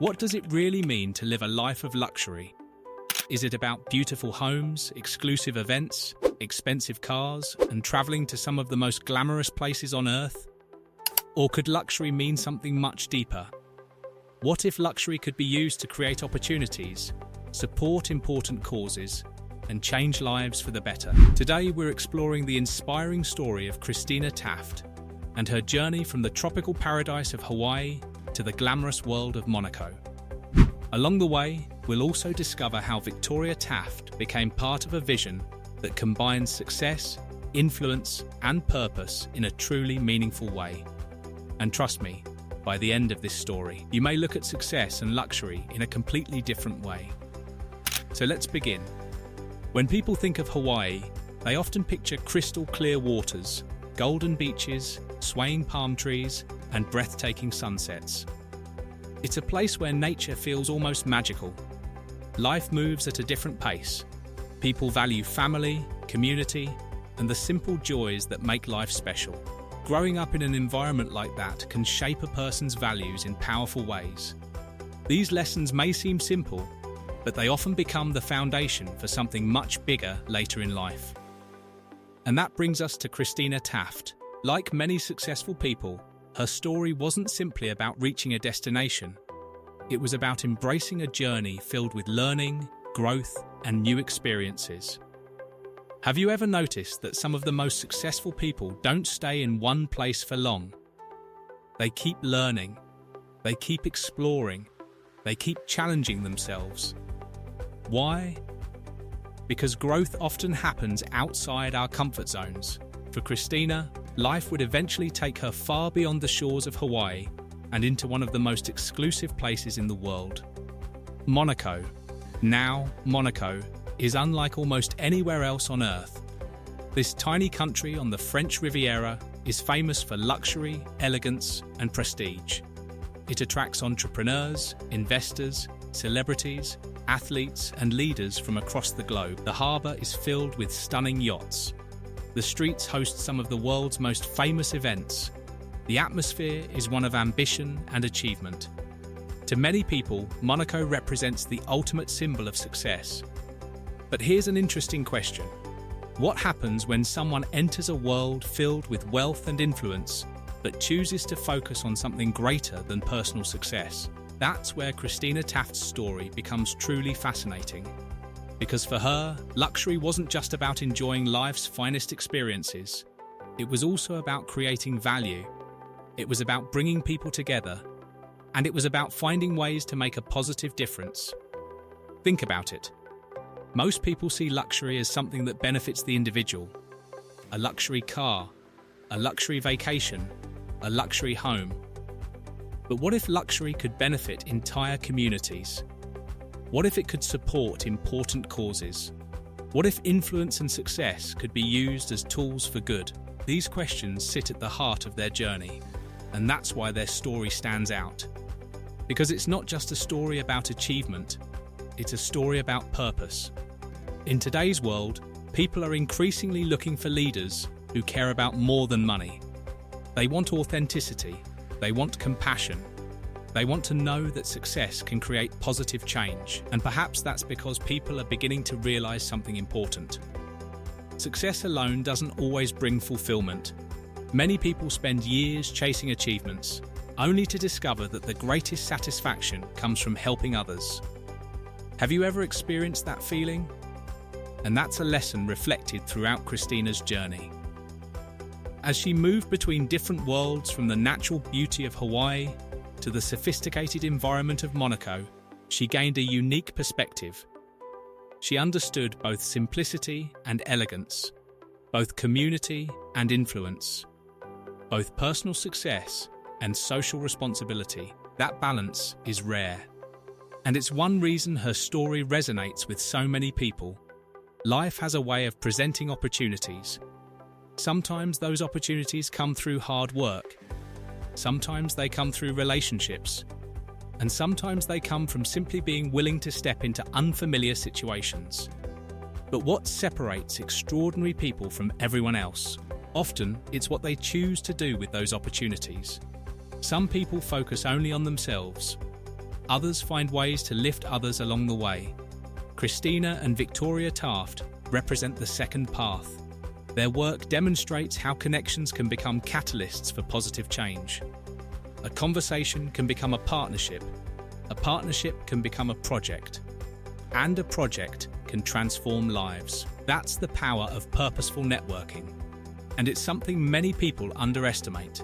What does it really mean to live a life of luxury? Is it about beautiful homes, exclusive events, expensive cars, and traveling to some of the most glamorous places on Earth? Or could luxury mean something much deeper? What if luxury could be used to create opportunities, support important causes, and change lives for the better? Today we're exploring the inspiring story of Christina Taft and her journey from the tropical paradise of Hawaii to the glamorous world of Monaco. Along the way, we'll also discover how Victoria Taft became part of a vision that combines success, influence, and purpose in a truly meaningful way. And trust me, by the end of this story, you may look at success and luxury in a completely different way. So let's begin. When people think of Hawaii, they often picture crystal clear waters, golden beaches, swaying palm trees, and breathtaking sunsets. It's a place where nature feels almost magical. Life moves at a different pace. People value family, community, and the simple joys that make life special. Growing up in an environment like that can shape a person's values in powerful ways. These lessons may seem simple, but they often become the foundation for something much bigger later in life. And that brings us to Christina Taft. Like many successful people, her story wasn't simply about reaching a destination. It was about embracing a journey filled with learning, growth, and new experiences. Have you ever noticed that some of the most successful people don't stay in one place for long? They keep learning, they keep exploring, they keep challenging themselves. Why? Because growth often happens outside our comfort zones. For Christina, life would eventually take her far beyond the shores of Hawaii and into one of the most exclusive places in the world. Monaco. Now, Monaco is unlike almost anywhere else on Earth. This tiny country on the French Riviera is famous for luxury, elegance, and prestige. It attracts entrepreneurs, investors, celebrities, athletes, and leaders from across the globe. The harbour is filled with stunning yachts. The streets host some of the world's most famous events. The atmosphere is one of ambition and achievement. To many people, Monaco represents the ultimate symbol of success. But here's an interesting question. What happens when someone enters a world filled with wealth and influence, but chooses to focus on something greater than personal success? That's where Christina Taft's story becomes truly fascinating. Because for her, luxury wasn't just about enjoying life's finest experiences. It was also about creating value. It was about bringing people together. And it was about finding ways to make a positive difference. Think about it. Most people see luxury as something that benefits the individual. A luxury car, a luxury vacation, a luxury home. But what if luxury could benefit entire communities? What if it could support important causes? What if influence and success could be used as tools for good? These questions sit at the heart of their journey, and that's why their story stands out. Because it's not just a story about achievement, it's a story about purpose. In today's world, people are increasingly looking for leaders who care about more than money. They want authenticity, they want compassion, they want to know that success can create positive change. And perhaps that's because people are beginning to realize something important. Success alone doesn't always bring fulfillment. Many people spend years chasing achievements, only to discover that the greatest satisfaction comes from helping others. Have you ever experienced that feeling? And that's a lesson reflected throughout Christina's journey. As she moved between different worlds, from the natural beauty of Hawaii to the sophisticated environment of Monaco, she gained a unique perspective. She understood both simplicity and elegance, both community and influence, both personal success and social responsibility. That balance is rare. And it's one reason her story resonates with so many people. Life has a way of presenting opportunities. Sometimes those opportunities come through hard work. Sometimes they come through relationships. And sometimes they come from simply being willing to step into unfamiliar situations. But what separates extraordinary people from everyone else? Often, it's what they choose to do with those opportunities. Some people focus only on themselves. Others find ways to lift others along the way. Christina and Victoria Taft represent the second path. Their work demonstrates how connections can become catalysts for positive change. A conversation can become a partnership can become a project, and a project can transform lives. That's the power of purposeful networking, and it's something many people underestimate.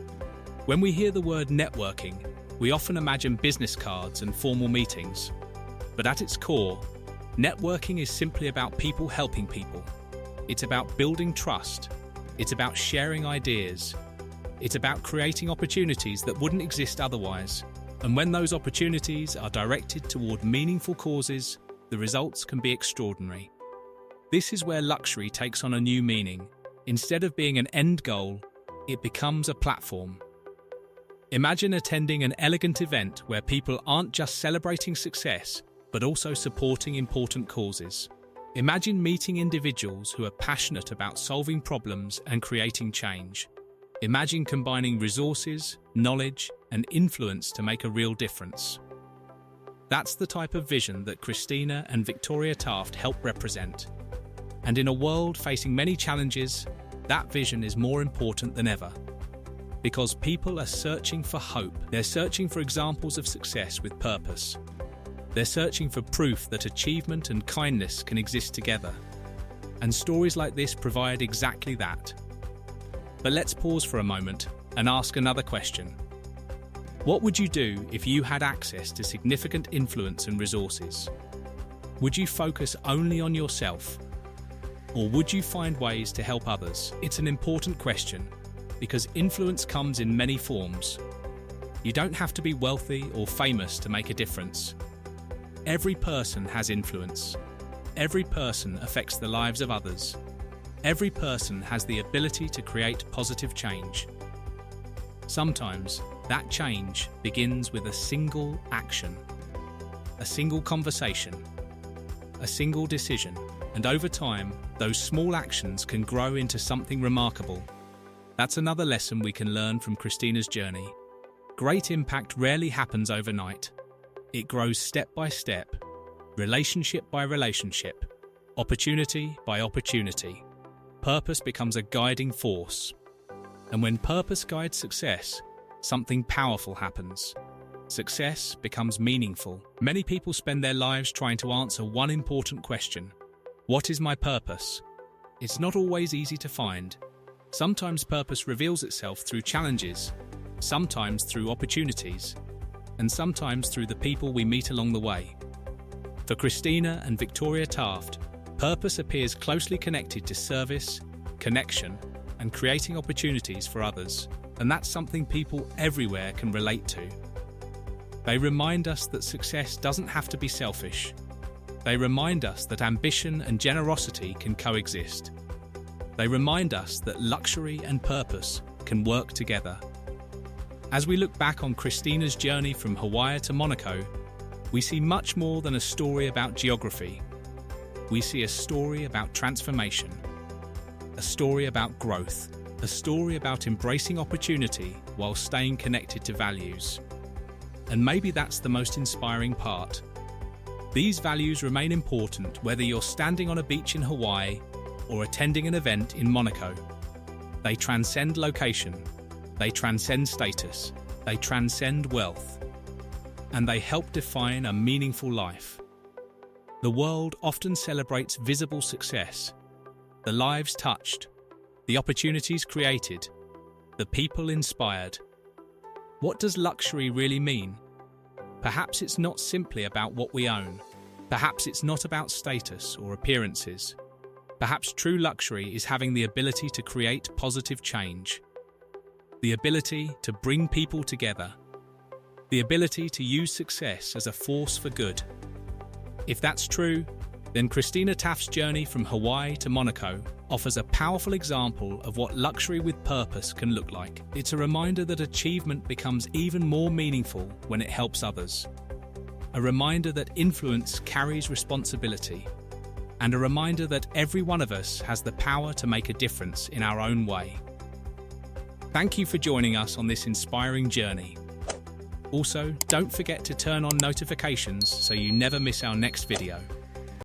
When we hear the word networking, we often imagine business cards and formal meetings. But at its core, networking is simply about people helping people. It's about building trust. It's about sharing ideas. It's about creating opportunities that wouldn't exist otherwise. And when those opportunities are directed toward meaningful causes, the results can be extraordinary. This is where luxury takes on a new meaning. Instead of being an end goal, it becomes a platform. Imagine attending an elegant event where people aren't just celebrating success, but also supporting important causes. Imagine meeting individuals who are passionate about solving problems and creating change. Imagine combining resources, knowledge, and influence to make a real difference. That's the type of vision that Christina and Victoria Taft help represent. And in a world facing many challenges, that vision is more important than ever. Because people are searching for hope. They're searching for examples of success with purpose. They're searching for proof that achievement and kindness can exist together. And stories like this provide exactly that. But let's pause for a moment and ask another question. What would you do if you had access to significant influence and resources? Would you focus only on yourself? Or would you find ways to help others? It's an important question, because influence comes in many forms. You don't have to be wealthy or famous to make a difference. Every person has influence. Every person affects the lives of others. Every person has the ability to create positive change. Sometimes that change begins with a single action, a single conversation, a single decision, and over time, those small actions can grow into something remarkable. That's another lesson we can learn from Christina's journey. Great impact rarely happens overnight. It grows step by step, relationship by relationship, opportunity by opportunity. Purpose becomes a guiding force. And when purpose guides success, something powerful happens. Success becomes meaningful. Many people spend their lives trying to answer one important question: what is my purpose? It's not always easy to find. Sometimes purpose reveals itself through challenges, sometimes through opportunities, and sometimes through the people we meet along the way. For Christina and Victoria Taft, purpose appears closely connected to service, connection, and creating opportunities for others, and that's something people everywhere can relate to. They remind us that success doesn't have to be selfish. They remind us that ambition and generosity can coexist. They remind us that luxury and purpose can work together. As we look back on Christina's journey from Hawaii to Monaco, we see much more than a story about geography. We see a story about transformation, a story about growth, a story about embracing opportunity while staying connected to values. And maybe that's the most inspiring part. These values remain important whether you're standing on a beach in Hawaii or attending an event in Monaco. They transcend location, they transcend status, they transcend wealth, and they help define a meaningful life. The world often celebrates visible success, the lives touched, the opportunities created, the people inspired. What does luxury really mean? Perhaps it's not simply about what we own. Perhaps it's not about status or appearances. Perhaps true luxury is having the ability to create positive change, the ability to bring people together, the ability to use success as a force for good. If that's true, then Christina Taft's journey from Hawaii to Monaco offers a powerful example of what luxury with purpose can look like. It's a reminder that achievement becomes even more meaningful when it helps others. A reminder that influence carries responsibility. And a reminder that every one of us has the power to make a difference in our own way. Thank you for joining us on this inspiring journey. Also, don't forget to turn on notifications so you never miss our next video.